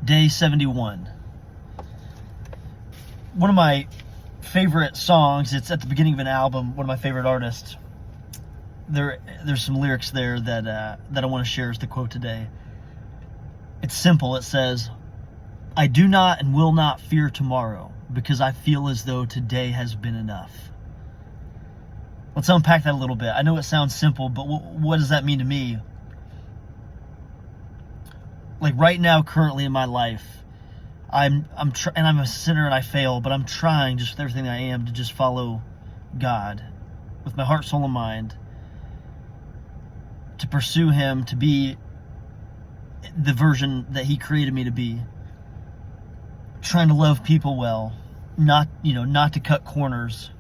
Day 71. One of my favorite songs, it's at the beginning of an album, one of my favorite artists. There's some lyrics there that I want to share as the quote today. It's simple. It says, "I do not and will not fear tomorrow because I feel as though today has been enough." Let's unpack that a little bit. I know it sounds simple, but what does that mean to me? Like right now, currently in my life, I'm a sinner and I fail, but I'm trying just with everything that I am to just follow God with my heart, soul, and mind, to pursue Him, to be the version that He created me to be, trying to love people well, not to cut corners,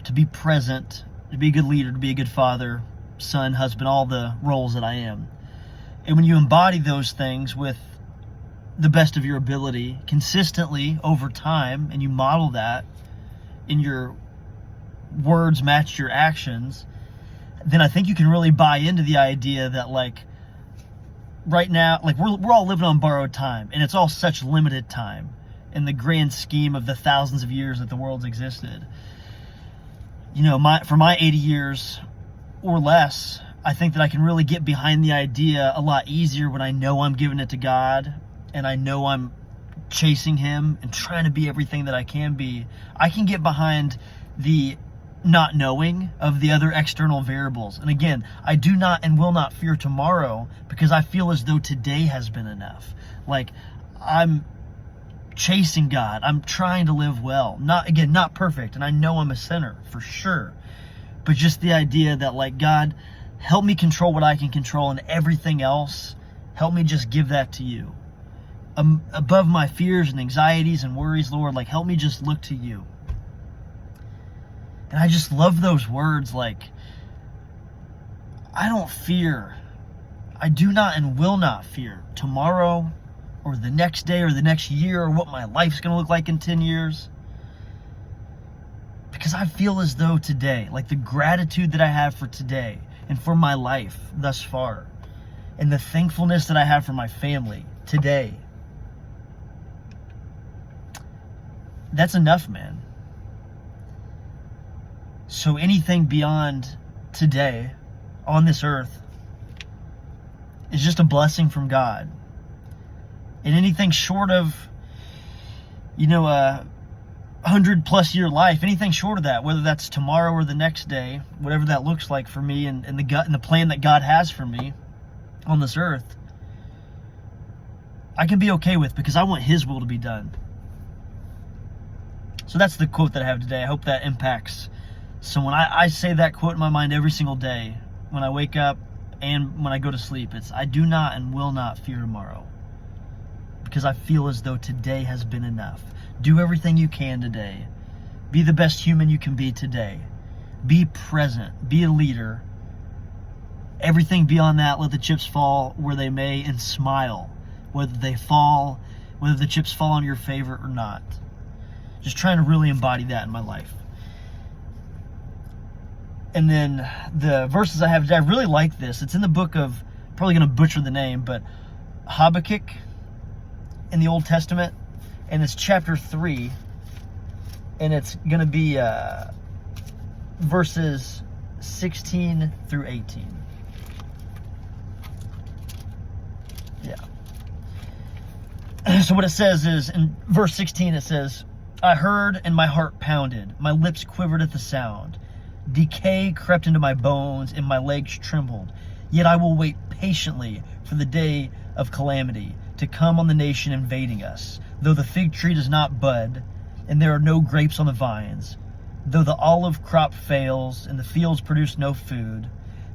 to be present, to be a good leader, to be a good father, son, husband, all the roles that I am. And when you embody those things with the best of your ability, consistently over time, and you model that in your words match your actions, then I think you can really buy into the idea that, like, right now, like, we're all living on borrowed time, and it's all such limited time in the grand scheme of the thousands of years that the world's existed. For my 80 years or less, I think that I can really get behind the idea a lot easier when I know I'm giving it to God and I know I'm chasing Him and trying to be everything that I can be. I can get behind the not knowing of the other external variables. And again, I do not and will not fear tomorrow because I feel as though today has been enough. Like, I'm chasing God. I'm trying to live well. Not perfect. And I know I'm a sinner for sure. But just the idea that, like, God, help me control what I can control, and everything else, help me just give that to You. Above my fears and anxieties and worries, Lord, like, help me just look to You. And I just love those words, like, I don't fear. I do not and will not fear tomorrow or the next day or the next year or what my life's going to look like in 10 years. Because I feel as though today, like the gratitude that I have for today and for my life thus far, and the thankfulness that I have for my family today, that's enough, man. So anything beyond today on this earth is just a blessing from God. And anything short of, a 100+ year life, anything short of that, whether that's tomorrow or the next day, whatever that looks like for me and the plan that God has for me on this earth, I can be okay with, because I want His will to be done. So that's the quote that I have today. I hope that impacts someone. I say that quote in my mind every single day when I wake up and when I go to sleep. It's, I do not and will not fear tomorrow because I feel as though today has been enough. Do everything you can today. Be the best human you can be today. Be present. Be a leader. Everything beyond that, let the chips fall where they may, and smile. Whether the chips fall in your favor or not. Just trying to really embody that in my life. And then the verses I have today, I really like this. It's in the book of, probably going to butcher the name, but Habakkuk in the Old Testament. And it's chapter 3. And it's going to be verses 16 through 18. Yeah. So what it says is, in verse 16 it says, "I heard and my heart pounded. My lips quivered at the sound. Decay crept into my bones and my legs trembled. Yet I will wait patiently for the day of calamity to come on the nation invading us. Though the fig tree does not bud and there are no grapes on the vines, though the olive crop fails and the fields produce no food,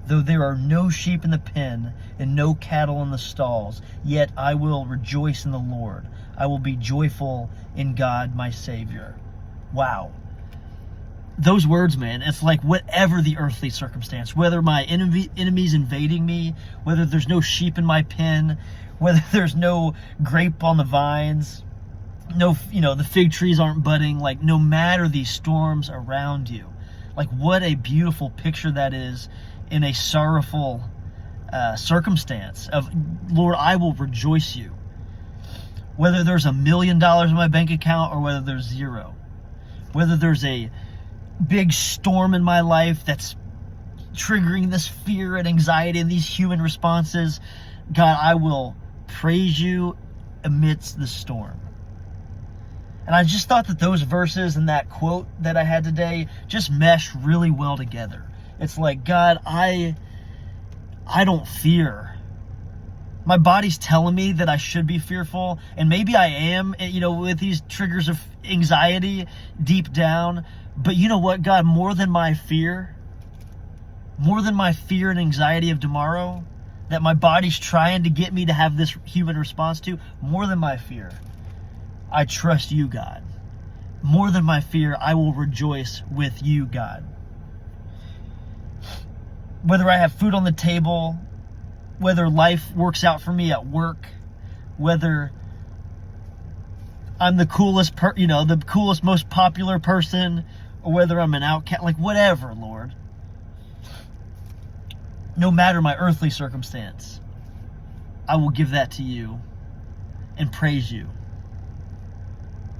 though there are no sheep in the pen and no cattle in the stalls, yet I will rejoice in the Lord. I will be joyful in God my Savior." Wow. Those words, man, it's like whatever the earthly circumstance, whether my enemy's invading me, whether there's no sheep in my pen, whether there's no grape on the vines, the fig trees aren't budding, like no matter these storms around you, like what a beautiful picture that is in a sorrowful circumstance of, Lord, I will rejoice you. Whether there's $1 million in my bank account or whether there's zero. Whether there's a big storm in my life that's triggering this fear and anxiety and these human responses, God, I will praise you amidst the storm. And I just thought that those verses and that quote that I had today just mesh really well together. It's like, God, I don't fear. My body's telling me that I should be fearful, and maybe I am, with these triggers of anxiety deep down. But you know what, God, more than my fear and anxiety of tomorrow that my body's trying to get me to have this human response to, more than my fear, I trust you, God. More than my fear, I will rejoice with you, God. Whether I have food on the table, whether life works out for me at work, whether I'm the coolest, the coolest, most popular person, or whether I'm an outcast, like whatever, Lord. No matter my earthly circumstance, I will give that to you and praise you.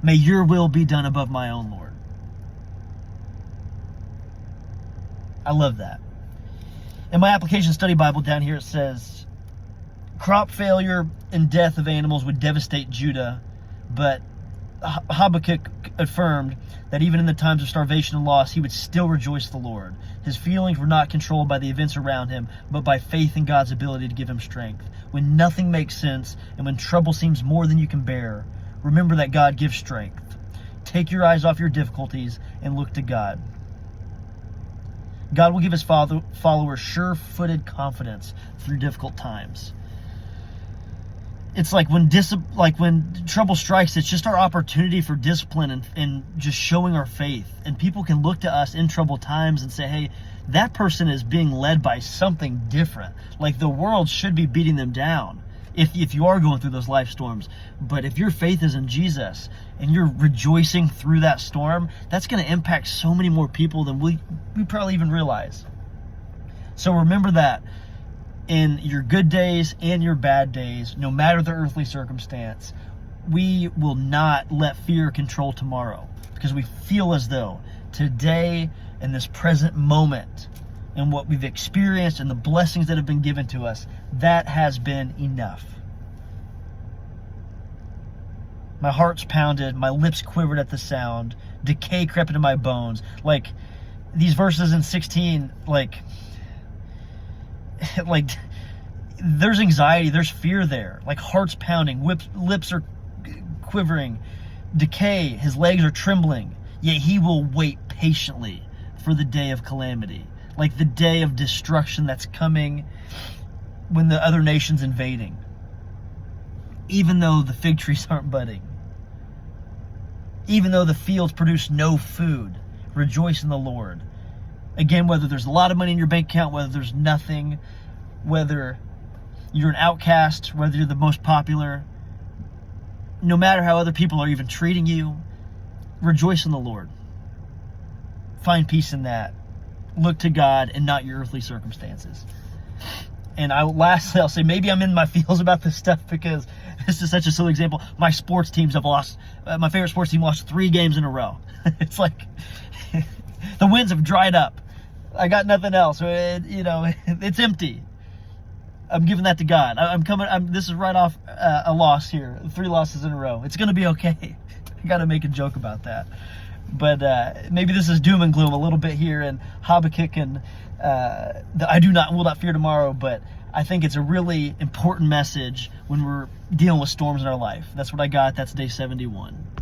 May your will be done above my own, Lord. I love that. In my application study Bible down here, it says, crop failure and death of animals would devastate Judah, but Habakkuk affirmed that even in the times of starvation and loss, he would still rejoice the Lord. His feelings were not controlled by the events around him, but by faith in God's ability to give him strength. When nothing makes sense and when trouble seems more than you can bear, remember that God gives strength. Take your eyes off your difficulties and look to God. God will give his followers sure-footed confidence through difficult times. It's like when trouble strikes, it's just our opportunity for discipline and just showing our faith. And people can look to us in troubled times and say, hey, that person is being led by something different. Like the world should be beating them down if you are going through those life storms. But if your faith is in Jesus and you're rejoicing through that storm, that's going to impact so many more people than we probably even realize. So remember that. In your good days and your bad days, no matter the earthly circumstance, we will not let fear control tomorrow, because we feel as though today, in this present moment, and what we've experienced and the blessings that have been given to us, that has been enough. My heart's pounded, my lips quivered at the sound, decay crept into my bones. Like these verses in 16, like there's anxiety, there's fear there, like heart's pounding, lips are quivering, decay, his legs are trembling, yet he will wait patiently for the day of calamity, like the day of destruction that's coming when the other nation's invading. Even though the fig trees aren't budding, even though the fields produce no food, rejoice in the Lord. Again, whether there's a lot of money in your bank account, whether there's nothing, whether you're an outcast, whether you're the most popular, no matter how other people are even treating you, rejoice in the Lord. Find peace in that. Look to God and not your earthly circumstances. And lastly, I'll say maybe I'm in my feels about this stuff because this is such a silly example. My sports teams have lost, my favorite sports team lost 3 games in a row. It's like the wins have dried up. I got nothing else. It's empty. I'm giving that to God. This is right off a loss here. 3 losses in a row. It's going to be okay. I got to make a joke about that. But maybe this is doom and gloom a little bit here in Habakkuk, and I will not fear tomorrow. But I think it's a really important message when we're dealing with storms in our life. That's what I got. That's day 71.